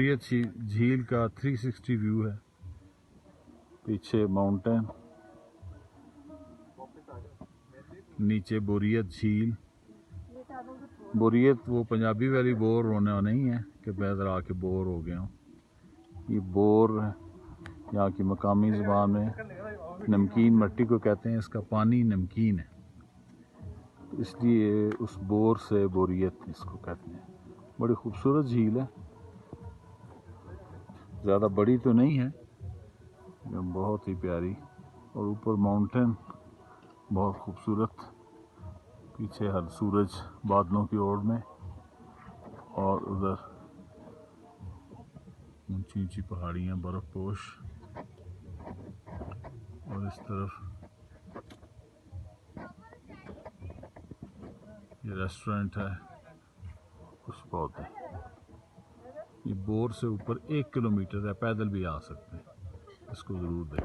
बोरियत झील का 360 व्यू है। पीछे माउंटेन, नीचे बोरियत झील। बोरियत वो पंजाबी वाली बोर होने नहीं है कि मैं इधर आके बोर हो गया हूँ। ये बोर यहाँ की मकामी ज़बान में नमकीन मट्टी को कहते हैं। इसका पानी नमकीन है, इसलिए उस बोर से बोरियत इसको कहते हैं। बड़ी खूबसूरत झील है, ज़्यादा बड़ी तो नहीं है, बहुत ही प्यारी। और ऊपर माउंटेन बहुत खूबसूरत, पीछे हर सूरज बादलों की ओर में, और उधर ऊंची ऊंची पहाड़ियाँ बर्फपोश, और इस तरफ ये रेस्टोरेंट है कुछ पौधे। ये बोर से ऊपर 1 किलोमीटर है, पैदल भी आ सकते हैं। इसको ज़रूर देखें।